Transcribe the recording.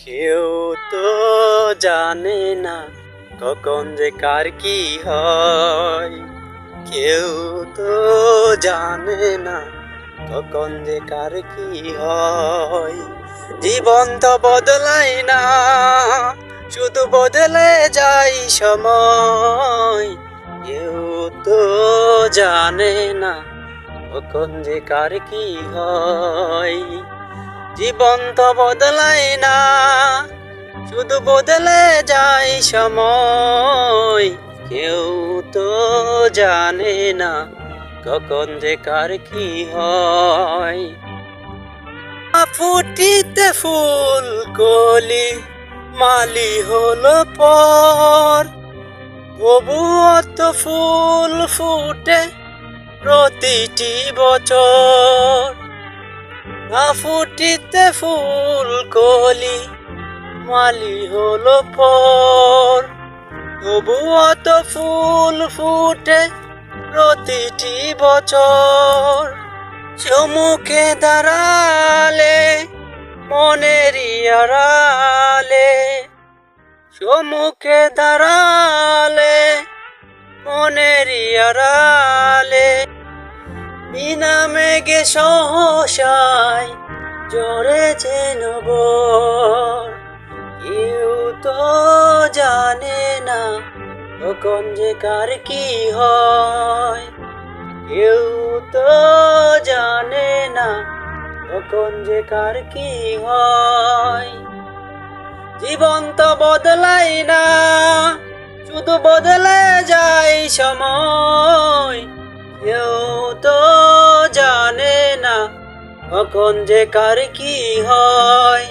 কেউ তো জানে না কখন যে কার কি হয়। কেউ তো জানে না কখন যে কার কি হয়। জীবন তো বদলায় না, শুধু বদলে যায় সময়। কেউ তো জানে না কখন যে কার কি হয়। জীবন তো বদলায় না, শুধু বদলে যায় সময়। কেউ তো জানে না কখন যে কার কি হয়। ফুটিতে ফুল কলি মালি হলো পর, তবুও তো ফুল ফুটে প্রতিটি বছর। ফুটিতে ফুল কলি মালি হলো পর, তবুও তো ফুল ফুটে প্রতিটি বছর। চমুকে দাঁড়ালে মনেরই আড়ালে, চমুকে দাঁড়ালে মনেরই আড়ালে, বিনা মেঘে সহসায় জড়েছে নবর। কেউ তো জানে না কখন যে কার কি হয়। কেউ তো জানে না কখন যে কার কি হয়। জীবন তো বদলায় না, শুধু বদলে যায় সময়। কেউ তো জানে না কখন যে কার কি হয়।